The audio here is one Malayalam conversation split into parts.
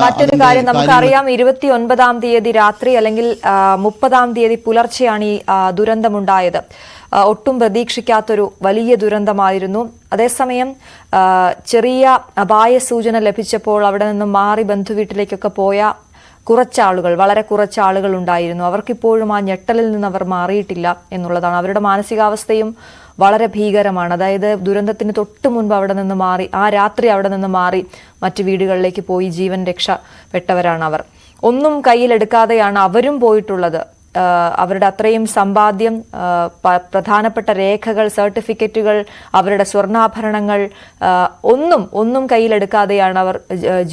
മറ്റൊരു കാര്യം നമുക്കറിയാം, 29-ാം തീയതി രാത്രി അല്ലെങ്കിൽ 30-ാം തീയതി പുലർച്ചെയാണ് ഈ ദുരന്തമുണ്ടായത്. ഒട്ടും പ്രതീക്ഷിക്കാത്തൊരു വലിയ ദുരന്തമായിരുന്നു. അതേസമയം ചെറിയ അപായ സൂചന ലഭിച്ചപ്പോൾ അവിടെ നിന്നും മാറി ബന്ധുവീട്ടിലേക്കൊക്കെ പോയ കുറച്ചാളുകൾ, വളരെ കുറച്ചാളുകൾ ഉണ്ടായിരുന്നു. അവർക്കിപ്പോഴും ആ ഞെട്ടലിൽ നിന്ന് അവർ മാറിയിട്ടില്ല എന്നുള്ളതാണ്. അവരുടെ മാനസികാവസ്ഥയും വളരെ ഭീകരമാണ്. അതായത് ദുരന്തത്തിന് തൊട്ട് മുൻപ് അവിടെ നിന്ന് മാറി, ആ രാത്രി അവിടെ നിന്ന് മാറി മറ്റു വീടുകളിലേക്ക് പോയി ജീവൻ രക്ഷപ്പെട്ടവരാണ് അവർ. ഒന്നും കയ്യിലെടുക്കാതെയാണ് അവരും പോയിട്ടുള്ളത്. അവരുടെ അത്രയും സമ്പാദ്യം, പ്രധാനപ്പെട്ട രേഖകൾ, സർട്ടിഫിക്കറ്റുകൾ, അവരുടെ സ്വർണ്ണാഭരണങ്ങൾ ഒന്നും കയ്യിലെടുക്കാതെയാണ് അവർ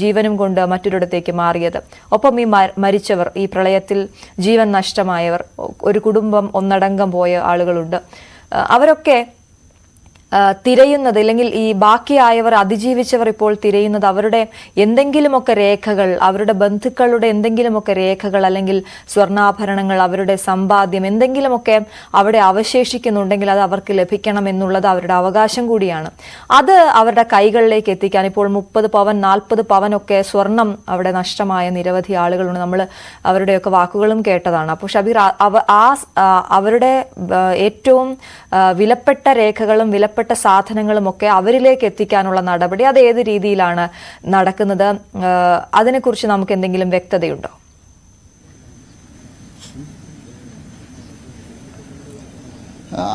ജീവനും കൊണ്ട് മറ്റൊരിടത്തേക്ക് മാറിയത്. ഒപ്പം ഈ മരിച്ചവർ, ഈ പ്രളയത്തിൽ ജീവൻ നഷ്ടമായവർ, ഒരു കുടുംബം ഒന്നടങ്കം പോയ ആളുകളുണ്ട്. അവരൊക്കെ തിരയുന്നത്, അല്ലെങ്കിൽ ഈ ബാക്കിയായവർ, അതിജീവിച്ചവർ ഇപ്പോൾ തിരയുന്നത് അവരുടെ എന്തെങ്കിലുമൊക്കെ രേഖകൾ, അവരുടെ ബന്ധുക്കളുടെ എന്തെങ്കിലുമൊക്കെ രേഖകൾ, അല്ലെങ്കിൽ സ്വർണ്ണാഭരണങ്ങൾ, അവരുടെ സമ്പാദ്യം എന്തെങ്കിലുമൊക്കെ അവിടെ അവശേഷിക്കുന്നുണ്ടെങ്കിൽ അത് അവർക്ക് ലഭിക്കണം എന്നുള്ളത് അവരുടെ അവകാശം കൂടിയാണ്. അത് അവരുടെ കൈകളിലേക്ക് എത്തിക്കാൻ ഇപ്പോൾ 30 പവൻ 40 പവനൊക്കെ സ്വർണം അവിടെ നഷ്ടമായ നിരവധി ആളുകളുണ്ട്. നമ്മൾ അവരുടെയൊക്കെ വാക്കുകളും കേട്ടതാണ്. അപ്പോൾ ഷബീർ, അവരുടെ ഏറ്റവും വിലപ്പെട്ട രേഖകളും വിലപ്പെട്ട സാധനങ്ങളും ഒക്കെ അവരിലേക്ക് എത്തിക്കാനുള്ള നടപടി അത് ഏത് രീതിയിലാണ് നടക്കുന്നത്? അതിനെക്കുറിച്ച് നമുക്ക് എന്തെങ്കിലും വ്യക്തതയുണ്ടോ?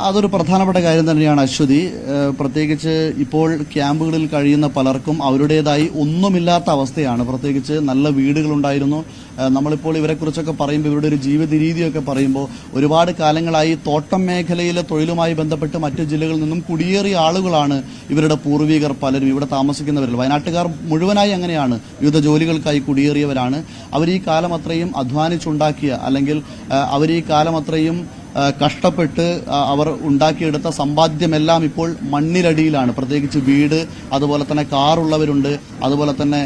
അതൊരു പ്രധാനപ്പെട്ട കാര്യം തന്നെയാണ് അശ്വതി. പ്രത്യേകിച്ച് ഇപ്പോൾ ക്യാമ്പുകളിൽ കഴിയുന്ന പലർക്കും അവരുടേതായി ഒന്നുമില്ലാത്ത അവസ്ഥയാണ്. പ്രത്യേകിച്ച് നല്ല വീടുകളുണ്ടായിരുന്നു. നമ്മളിപ്പോൾ ഇവരെക്കുറിച്ചൊക്കെ പറയുമ്പോൾ, ഇവരുടെ ഒരു ജീവിത രീതിയൊക്കെ പറയുമ്പോൾ, ഒരുപാട് കാലങ്ങളായി തോട്ടം മേഖലയിലെ തൊഴിലുമായി ബന്ധപ്പെട്ട് മറ്റു ജില്ലകളിൽ നിന്നും കുടിയേറിയ ആളുകളാണ് ഇവരുടെ പൂർവികർ പലരും, ഇവിടെ താമസിക്കുന്നവരിൽ. വയനാട്ടുകാർ മുഴുവനായി അങ്ങനെയാണ്, വിവിധ ജോലികൾക്കായി കുടിയേറിയവരാണ്. അവർ ഈ കാലം അത്രയും അധ്വാനിച്ചുണ്ടാക്കിയ, അല്ലെങ്കിൽ അവർ ഈ കാലം അത്രയും കഷ്ടപ്പെട്ട് അവർ ഉണ്ടാക്കിയെടുത്ത സമ്പാദ്യമെല്ലാം ഇപ്പോൾ മണ്ണിലടിയിലാണ്. പ്രത്യേകിച്ച് വീട്, അതുപോലെ തന്നെ കാറുള്ളവരുണ്ട്, അതുപോലെ തന്നെ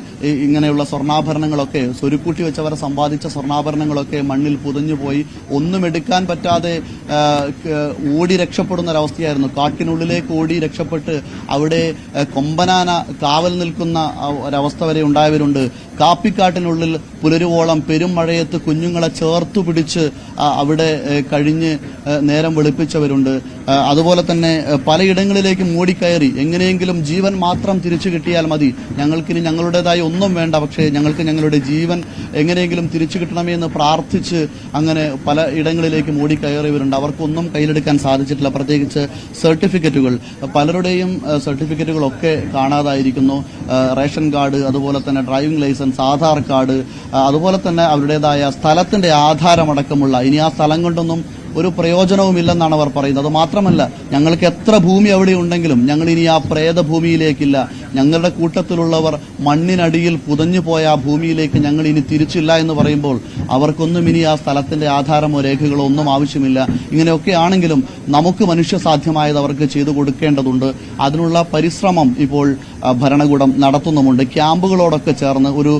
ഇങ്ങനെയുള്ള സ്വർണ്ണാഭരണങ്ങളൊക്കെ, സ്വരുക്കൂട്ടി വെച്ചവർ സമ്പാദിച്ച സ്വർണ്ണാഭരണങ്ങളൊക്കെ മണ്ണിൽ പുതഞ്ഞു പോയി. ഒന്നും എടുക്കാൻ പറ്റാതെ ഓടി രക്ഷപ്പെടുന്ന ഒരവസ്ഥയായിരുന്നു. കാട്ടിനുള്ളിലേക്ക് ഓടി രക്ഷപ്പെട്ട് അവിടെ കൊമ്പനാന കാവൽ നിൽക്കുന്ന ഒരവസ്ഥ വരെ ഉണ്ടായവരുണ്ട്. കാപ്പിക്കാട്ടിനുള്ളിൽ പുലരുവോളം പെരും മഴയത്ത് കുഞ്ഞുങ്ങളെ ചേർത്തു പിടിച്ച് അവിടെ കഴിഞ്ഞ് നേരം വെളുപ്പിച്ചവരുണ്ട്. അതുപോലെ തന്നെ പലയിടങ്ങളിലേക്കും ഓടിക്കയറി എങ്ങനെയെങ്കിലും ജീവൻ മാത്രം തിരിച്ചു കിട്ടിയാൽ മതി, ഞങ്ങൾക്കിനി ഞങ്ങളുടേതായി ഒന്നും വേണ്ട, പക്ഷേ ഞങ്ങൾക്ക് ഞങ്ങളുടെ ജീവൻ എങ്ങനെയെങ്കിലും തിരിച്ചു കിട്ടണമേ എന്ന് പ്രാർത്ഥിച്ച് അങ്ങനെ പല ഇടങ്ങളിലേക്കും ഓടിക്കയറിയവരുണ്ട്. അവർക്കൊന്നും കയ്യിലെടുക്കാൻ സാധിച്ചിട്ടില്ല. പ്രത്യേകിച്ച് സർട്ടിഫിക്കറ്റുകൾ, പലരുടെയും സർട്ടിഫിക്കറ്റുകളൊക്കെ കാണാതായിരിക്കുന്നു. റേഷൻ കാർഡ്, അതുപോലെ തന്നെ ഡ്രൈവിംഗ് ലൈസൻസ്, ആധാർ കാർഡ്, അതുപോലെ തന്നെ അവരുടേതായ സ്ഥലത്തിന്റെ ആധാരമടക്കമുള്ള, ഇനി ആ സ്ഥലം കൊണ്ടൊന്നും ഒരു പ്രയോജനവുമില്ലെന്നാണ് അവർ പറയുന്നത്. അത് മാത്രമല്ല, ഞങ്ങൾക്ക് എത്ര ഭൂമി അവിടെ ഉണ്ടെങ്കിലും ഞങ്ങൾ ഇനി ആ പ്രേതഭൂമിയിലേക്കില്ല, ഞങ്ങളുടെ കൂട്ടത്തിലുള്ളവർ മണ്ണിനടിയിൽ പുതഞ്ഞു പോയ ആ ഭൂമിയിലേക്ക് ഞങ്ങൾ ഇനി തിരിച്ചില്ല എന്ന് പറയുമ്പോൾ അവർക്കൊന്നും ഇനി ആ സ്ഥലത്തിന്റെ ആധാരമോ രേഖകളോ ഒന്നും ആവശ്യമില്ല. ഇങ്ങനെയൊക്കെ ആണെങ്കിലും നമുക്ക് മനുഷ്യസാധ്യമായത് അവർക്ക് ചെയ്തു കൊടുക്കേണ്ടതുണ്ട്. അതിനുള്ള പരിശ്രമം ഇപ്പോൾ ഭരണകൂടം നടത്തുന്നുമുണ്ട്. ക്യാമ്പുകളോടൊക്കെ ചേർന്ന് ഒരു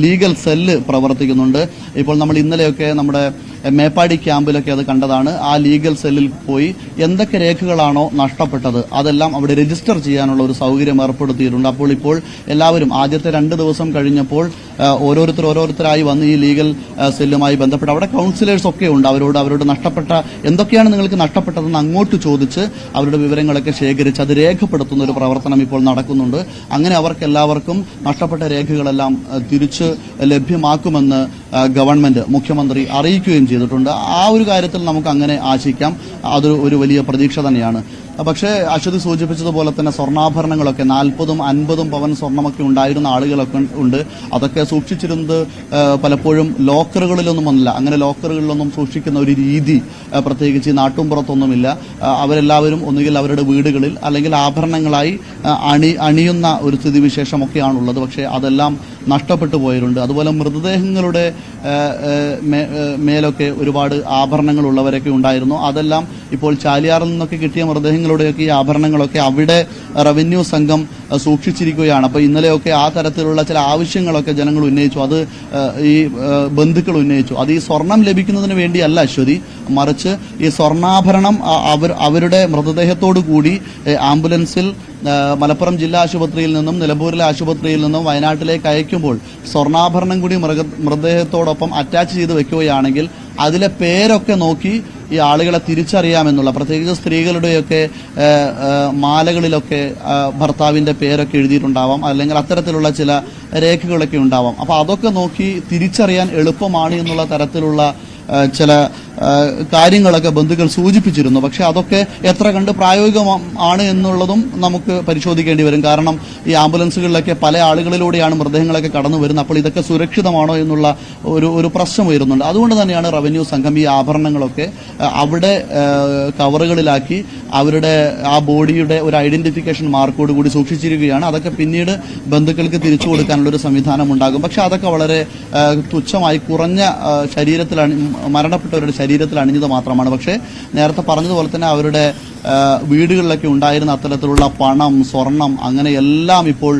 ലീഗൽ സെല്ല് പ്രവർത്തിക്കുന്നുണ്ട്. ഇപ്പോൾ നമ്മൾ ഇന്നലെയൊക്കെ നമ്മുടെ മേപ്പാടി ക്യാമ്പിലൊക്കെ അത് കണ്ടതാണ്. ആ ലീഗൽ സെല്ലിൽ പോയി എന്തൊക്കെ രേഖകളാണോ നഷ്ടപ്പെട്ടത് അതെല്ലാം അവിടെ രജിസ്റ്റർ ചെയ്യാനുള്ള ഒരു സൗകര്യം ഏർപ്പെടുത്തിയിട്ടുണ്ട്. അപ്പോൾ ഇപ്പോൾ എല്ലാവരും ആദ്യത്തെ 2 ദിവസം കഴിഞ്ഞപ്പോൾ ഓരോരുത്തരായി വന്ന് ഈ ലീഗൽ സെല്ലുമായി ബന്ധപ്പെട്ട് അവിടെ കൗൺസിലേഴ്സ് ഒക്കെ ഉണ്ട്. അവരോട് നഷ്ടപ്പെട്ട എന്തൊക്കെയാണ് നിങ്ങൾക്ക് നഷ്ടപ്പെട്ടതെന്ന് അങ്ങോട്ട് ചോദിച്ച് അവരുടെ വിവരങ്ങളൊക്കെ ശേഖരിച്ച് അത് രേഖപ്പെടുത്തുന്ന ഒരു പ്രവർത്തനം ഇപ്പോൾ നടക്കുന്നുണ്ട്. അങ്ങനെ അവർക്കെല്ലാവർക്കും നഷ്ടപ്പെട്ട രേഖകളെല്ലാം തിരിച്ച് ലഭ്യമാക്കുമെന്ന് ഗവൺമെന്റ്, മുഖ്യമന്ത്രി അറിയിക്കുകയും ചെയ്തിട്ടുണ്ട്. ആ ഒരു കാര്യത്തിൽ നമുക്ക് അങ്ങനെ ആശിക്കാം. അതൊരു വലിയ പ്രതീക്ഷ തന്നെയാണ്. പക്ഷേ അശ്വതി സൂചിപ്പിച്ചതുപോലെ തന്നെ സ്വർണ്ണാഭരണങ്ങളൊക്കെ 40ഉം 50ഉം പവൻ സ്വർണ്ണമൊക്കെ ഉണ്ടായിരുന്ന ആളുകളൊക്കെ ഉണ്ട്. അതൊക്കെ സൂക്ഷിച്ചിരുന്നത് പലപ്പോഴും ലോക്കറുകളിലൊന്നുമല്ല. അങ്ങനെ ലോക്കറുകളിലൊന്നും സൂക്ഷിക്കുന്ന ഒരു രീതി പ്രത്യേകിച്ച് നാട്ടുംപുറത്തൊന്നുമില്ല. അവരെല്ലാവരും ഒന്നുകിൽ അവരുടെ വീടുകളിൽ അല്ലെങ്കിൽ ആഭരണങ്ങളായി അണിയുന്ന ഒരു സ്ഥിതിവിശേഷമൊക്കെയാണുള്ളത്. പക്ഷേ അതെല്ലാം നഷ്ടപ്പെട്ടു പോയിട്ടുണ്ട്. അതുപോലെ മൃതദേഹങ്ങളുടെ മേലൊക്കെ ഒരുപാട് ആഭരണങ്ങൾ ഉള്ളവരൊക്കെ ഉണ്ടായിരുന്നു. അതെല്ലാം ഇപ്പോൾ ചാലിയാറിൽ നിന്നൊക്കെ കിട്ടിയ മൃതദേഹങ്ങളുടെയൊക്കെ ഈ ആഭരണങ്ങളൊക്കെ അവിടെ റവന്യൂ സംഘം സൂക്ഷിച്ചിരിക്കുകയാണ്. അപ്പോൾ ഇന്നലെയൊക്കെ ആ തരത്തിലുള്ള ചില ആവശ്യങ്ങളൊക്കെ ജനങ്ങൾ ഉന്നയിച്ചു. അത് ഈ ബന്ധുക്കൾ ഉന്നയിച്ചു. അത് ഈ സ്വർണം ലഭിക്കുന്നതിന് വേണ്ടിയല്ല അശ്വതി, മറിച്ച് ഈ സ്വർണ്ണാഭരണം അവരുടെ മൃതദേഹത്തോടു കൂടി ആംബുലൻസിൽ മലപ്പുറം ജില്ലാ ആശുപത്രിയിൽ നിന്നും നിലമ്പൂരിലെ ആശുപത്രിയിൽ നിന്നും വയനാട്ടിലേക്ക് അയക്കുമ്പോൾ സ്വർണ്ണാഭരണം കൂടി മൃതദേഹത്തോടൊപ്പം അറ്റാച്ച് ചെയ്ത് വെക്കുകയാണെങ്കിൽ അതിലെ പേരൊക്കെ നോക്കി ഈ ആളുകളെ തിരിച്ചറിയാമെന്നുള്ള, പ്രത്യേകിച്ച് സ്ത്രീകളുടെയൊക്കെ മാലകളിലൊക്കെ ഭർത്താവിന്റെ പേരൊക്കെ എഴുതിയിട്ടുണ്ടാവാം, അല്ലെങ്കിൽ അത്തരത്തിലുള്ള ചില രേഖകളൊക്കെ ഉണ്ടാവാം. അപ്പൊ അതൊക്കെ നോക്കി തിരിച്ചറിയാൻ എളുപ്പമാണ് എന്നുള്ള തരത്തിലുള്ള ചില കാര്യങ്ങളൊക്കെ ബന്ധുക്കൾ സൂചിപ്പിച്ചിരുന്നു. പക്ഷെ അതൊക്കെ എത്ര കണ്ട് പ്രായോഗികമാണ് എന്നുള്ളതും നമുക്ക് പരിശോധിക്കേണ്ടി വരും. കാരണം ഈ ആംബുലൻസുകളിലൊക്കെ പല ആളുകളിലൂടെയാണ് മൃതദേഹങ്ങളൊക്കെ കടന്നു വരുന്നത്. അപ്പോൾ ഇതൊക്കെ സുരക്ഷിതമാണോ എന്നുള്ള ഒരു പ്രശ്നം വരുന്നുണ്ട്. അതുകൊണ്ട് തന്നെയാണ് റവന്യൂ സംഘം ഈ ആഭരണങ്ങളൊക്കെ അവിടെ കവറുകളിലാക്കി അവരുടെ ആ ബോഡിയുടെ ഒരു ഐഡന്റിഫിക്കേഷൻ മാർക്കോട് കൂടി സൂക്ഷിച്ചിരിക്കുകയാണ്. അതൊക്കെ പിന്നീട് ബന്ധുക്കൾക്ക് തിരിച്ചു കൊടുക്കാനുള്ള ഒരു സംവിധാനം ഉണ്ടാകും. പക്ഷെ അതൊക്കെ വളരെ തുച്ഛമായി കുറഞ്ഞ ശരീരത്തിൽ മരണപ്പെട്ടവരുടെ ശരീരത്തിൽ അണിഞ്ഞത് മാത്രമാണ്. പക്ഷേ നേരത്തെ പറഞ്ഞതുപോലെ തന്നെ അവരുടെ വീടുകളിലൊക്കെ ഉണ്ടായിരുന്ന അത്തരത്തിലുള്ള പണം, സ്വർണം, അങ്ങനെ എല്ലാം ഇപ്പോൾ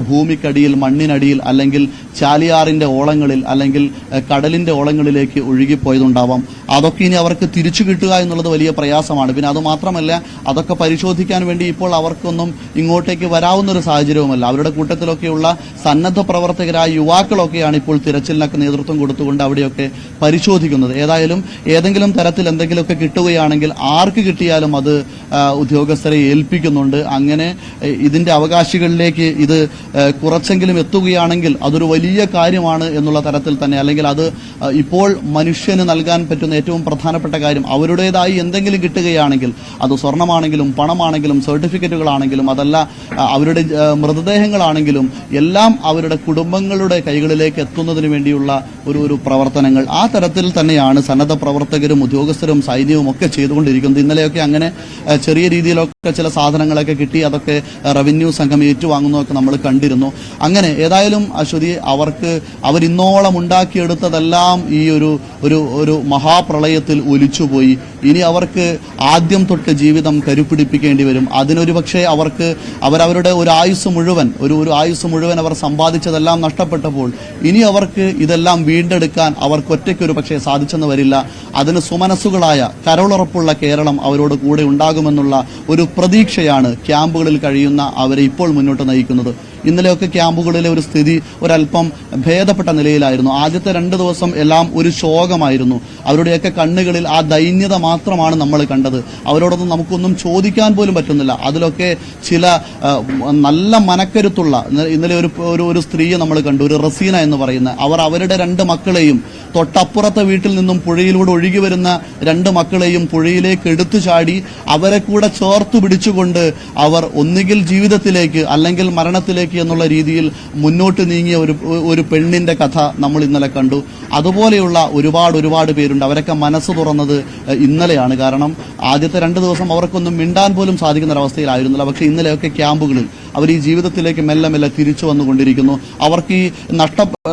ഭൂമിക്കടിയിൽ, മണ്ണിനടിയിൽ, അല്ലെങ്കിൽ ചാലിയാറിന്റെ ഓളങ്ങളിൽ, അല്ലെങ്കിൽ കടലിന്റെ ഓളങ്ങളിലേക്ക് ഒഴുകിപ്പോയതുണ്ടാവാം. അതൊക്കെ ഇനി അവർക്ക് തിരിച്ചു കിട്ടുക എന്നുള്ളത് വലിയ പ്രയാസമാണ്. പിന്നെ അതുമാത്രമല്ല, അതൊക്കെ പരിശോധിക്കാൻ വേണ്ടി ഇപ്പോൾ അവർക്കൊന്നും ഇങ്ങോട്ടേക്ക് വരാവുന്ന ഒരു സാഹചര്യവുമല്ല. അവരുടെ കൂട്ടത്തിലൊക്കെയുള്ള സന്നദ്ധ പ്രവർത്തകരായ യുവാക്കളൊക്കെയാണ് ഇപ്പോൾ തിരച്ചിലിനൊക്കെ നേതൃത്വം കൊടുത്തുകൊണ്ട് അവിടെയൊക്കെ പരിശോധിക്കുന്നത്. ഏതായാലും ഏതെങ്കിലും തരത്തിൽ എന്തെങ്കിലുമൊക്കെ കിട്ടുകയാണെങ്കിൽ ആർക്ക് കിട്ടിയാലും അത് ഉദ്യോഗസ്ഥരെ ഏൽപ്പിക്കുന്നുണ്ട്. അങ്ങനെ ഇതിന്റെ അവകാശികളിലേക്ക് ഇത് കുറച്ചെങ്കിലും എത്തുകയാണെങ്കിൽ അതൊരു വലിയ കാര്യമാണ് എന്നുള്ള തരത്തിൽ തന്നെ, അല്ലെങ്കിൽ അത് ഇപ്പോൾ മനുഷ്യന് നൽകാൻ പറ്റുന്ന ഏറ്റവും പ്രധാനപ്പെട്ട കാര്യം, അവരുടേതായി എന്തെങ്കിലും കിട്ടുകയാണെങ്കിൽ അത് സ്വർണമാണെങ്കിലും പണമാണെങ്കിലും സർട്ടിഫിക്കറ്റുകളാണെങ്കിലും അതല്ല അവരുടെ മൃതദേഹങ്ങളാണെങ്കിലും എല്ലാം അവരുടെ കുടുംബങ്ങളുടെ കൈകളിലേക്ക് എത്തുന്നതിന് വേണ്ടിയുള്ള ഒരു പ്രവർത്തനങ്ങൾ ആ തരത്തിൽ തന്നെയാണ് സന്നദ്ധ പ്രവർത്തകരും ഉദ്യോഗസ്ഥരും സൈന്യവും ഒക്കെ ചെയ്തുകൊണ്ടിരിക്കുന്നത്. ഇന്നലെയൊക്കെ അങ്ങനെ ചെറിയ രീതിയിലൊക്കെ ചില സാധനങ്ങളൊക്കെ കിട്ടി, അതൊക്കെ റവന്യൂ സംഘം ഏറ്റുവാങ്ങുന്നതൊക്കെ നമ്മൾ കണ്ടിരുന്നു. അങ്ങനെ ഏതായാലും അശ്വതി, അവരിന്നോളം ഉണ്ടാക്കിയെടുത്തതെല്ലാം ഈ ഒരു മഹാപ്രളയത്തിൽ ഒലിച്ചുപോയി. ഇനി അവർക്ക് ആദ്യം തൊട്ട് ജീവിതം കരുപിടിപ്പിക്കേണ്ടി വരും. അതിനൊരു പക്ഷേ അവരവരുടെ ഒരു ആയുസ് മുഴുവൻ അവർ സമ്പാദിച്ചതെല്ലാം നഷ്ടപ്പെട്ടപ്പോൾ ഇനി അവർക്ക് ഇതെല്ലാം വീണ്ടെടുക്കാൻ അവർക്ക് ഒറ്റയ്ക്കൊരു പക്ഷേ സാധിച്ചെന്ന് വരില്ല. അതിന് സുമനസ്സുകളായ കരളുറപ്പുള്ള കേരളം അവരോട് കൂടെ ഉണ്ടാകുമെന്നുള്ള ഒരു പ്രതീക്ഷയാണ് ക്യാമ്പുകളിൽ കഴിയുന്ന അവരെ ഇപ്പോൾ മുന്നോട്ട് നയിക്കുന്നത്. ഇന്നലെയൊക്കെ ക്യാമ്പുകളിലെ ഒരു സ്ഥിതി ഒരല്പം ഭേദപ്പെട്ട നിലയിലായിരുന്നു. ആദ്യത്തെ 2 ദിവസം എല്ലാം ഒരു ശോകമായിരുന്നു. അവരുടെയൊക്കെ കണ്ണുകളിൽ ആ ദൈന്യത മാത്രമാണ് നമ്മൾ കണ്ടത്. അവരോടൊന്നും നമുക്കൊന്നും ചോദിക്കാൻ പോലും പറ്റുന്നില്ല. അതിലൊക്കെ ചില നല്ല മനക്കരുത്തുള്ള, ഇന്നലെ ഒരു സ്ത്രീയെ നമ്മൾ കണ്ടു, ഒരു റസീന എന്ന് പറയുന്ന, അവരുടെ 2 മക്കളെയും തൊട്ടപ്പുറത്തെ വീട്ടിൽ നിന്നും പുഴയിലൂടെ ഒഴുകി വരുന്ന 2 മക്കളെയും പുഴയിലേക്ക് എടുത്തു ചാടി അവരെ കൂടെ ചേർത്തു പിടിച്ചുകൊണ്ട് അവർ ഒന്നുകിൽ ജീവിതത്തിലേക്ക് അല്ലെങ്കിൽ മരണത്തിലേക്ക് എന്നുള്ള രീതിയിൽ മുന്നോട്ട് നീങ്ങിയ ഒരു പെണ്ണിന്റെ കഥ നമ്മൾ ഇന്നലെ കണ്ടു. അതുപോലെയുള്ള ഒരുപാട് പേരുണ്ട്. അവരൊക്കെ മനസ്സ് തുറന്നത് ഇന്നലെയാണ്. കാരണം ആദ്യത്തെ 2 ദിവസം അവർക്കൊന്നും മിണ്ടാൻ പോലും സാധിക്കുന്ന ഒരവസ്ഥയിലായിരുന്നില്ല. പക്ഷേ ഇന്നലെയൊക്കെ ക്യാമ്പുകളിൽ അവർ ഈ ജീവിതത്തിലേക്ക് മെല്ലെ തിരിച്ചു വന്നുകൊണ്ടിരിക്കുന്നു. അവർക്ക് ഈ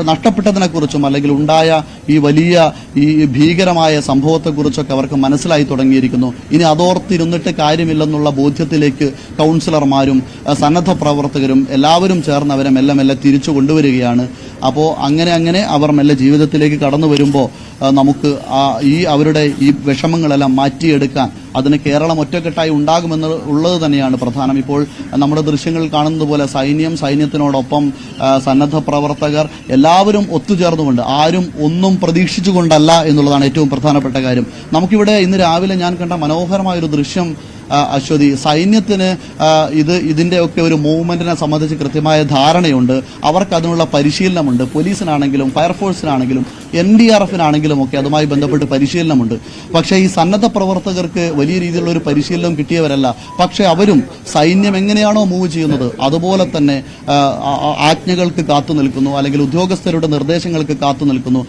നഷ്ടപ്പെട്ടതിനെക്കുറിച്ചും അല്ലെങ്കിൽ ഉണ്ടായ ഈ വലിയ ഈ ഭീകരമായ സംഭവത്തെക്കുറിച്ചൊക്കെ അവർക്ക് മനസ്സിലായി തുടങ്ങിയിരിക്കുന്നു. ഇനി അതോർത്തിരുന്നിട്ട് കാര്യമില്ലെന്നുള്ള ബോധ്യത്തിലേക്ക് കൗൺസിലർമാരും സന്നദ്ധ പ്രവർത്തകരും എല്ലാവരും ചേർന്ന് അവരെ മെല്ലെ തിരിച്ചു കൊണ്ടുവരികയാണ്. അപ്പോൾ അങ്ങനെ അവർ മെല്ലെ ജീവിതത്തിലേക്ക് കടന്നു വരുമ്പോൾ നമുക്ക് അവരുടെ ഈ വിഷമങ്ങളെല്ലാം മാറ്റിയെടുക്കാൻ അതിന് കേരളം ഒറ്റക്കെട്ടായി ഉണ്ടാകുമെന്നുള്ളത് തന്നെയാണ് പ്രധാനം. ഇപ്പോൾ നമ്മുടെ ദൃശ്യങ്ങൾ കാണുന്നത് പോലെ സൈന്യത്തിനോടൊപ്പം സന്നദ്ധ പ്രവർത്തകർ എല്ലാവരും ഒത്തുചേർന്നുകൊണ്ട്, ആരും ഒന്നും പ്രതീക്ഷിച്ചുകൊണ്ടല്ല എന്നുള്ളതാണ് ഏറ്റവും പ്രധാനപ്പെട്ട കാര്യം. നമുക്കിവിടെ ഇന്ന് രാവിലെ ഞാൻ കണ്ട മനോഹരമായൊരു ദൃശ്യം അശ്വതി, സൈന്യത്തിന് ഇതിന്റെയൊക്കെ ഒരു മൂവ്മെന്റിനെ സംബന്ധിച്ച് കൃത്യമായ ധാരണയുണ്ട്. അവർക്ക് അതിനുള്ള പരിശീലനമുണ്ട്. പോലീസിനാണെങ്കിലും ഫയർഫോഴ്സിനാണെങ്കിലും NDRFനാണെങ്കിലും ഒക്കെ അതുമായി ബന്ധപ്പെട്ട് പരിശീലനമുണ്ട്. പക്ഷേ ഈ സന്നദ്ധ പ്രവർത്തകർക്ക് വലിയ രീതിയിലുള്ള ഒരു പരിശീലനം കിട്ടിയവരല്ല. പക്ഷേ അവരും സൈന്യം എങ്ങനെയാണോ മൂവ് ചെയ്യുന്നത് അതുപോലെ തന്നെ ആജ്ഞകൾക്ക് കാത്തു നിൽക്കുന്നു, അല്ലെങ്കിൽ ഉദ്യോഗസ്ഥരുടെ നിർദ്ദേശങ്ങൾക്ക് കാത്തു നിൽക്കുന്നു.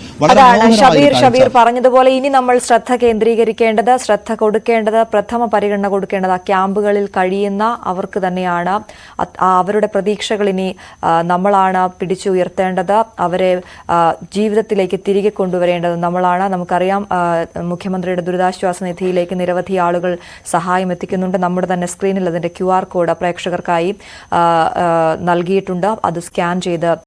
ഷബീർ പറഞ്ഞതുപോലെ ഇനി നമ്മൾ ശ്രദ്ധ കേന്ദ്രീകരിക്കേണ്ടത്, ശ്രദ്ധ കൊടുക്കേണ്ടത്, പ്രഥമ പരിഗണന കൊടുക്കേണ്ടത് ആ ക്യാമ്പുകളിൽ കഴിയുന്ന അവർക്ക് തന്നെയാണ്. അവരുടെ പ്രതീക്ഷകൾ ഇനി നമ്മളാണ് പിടിച്ചുയർത്തേണ്ടത്. അവരെ ജീവിതത്തിലേക്ക് തിരികെ കൊണ്ടുവരേണ്ടത് നമ്മളാണ്. നമുക്കറിയാം, മുഖ്യമന്ത്രിയുടെ ദുരിതാശ്വാസ നിധിയിലേക്ക് നിരവധി ആളുകൾ സഹായം എത്തിക്കുന്നുണ്ട്. നമ്മുടെ തന്നെ സ്ക്രീനിൽ അതിന്റെ QR കോഡ് പ്രേക്ഷകർക്കായി നൽകിയിട്ടുണ്ട്. അത് സ്കാൻ ചെയ്ത്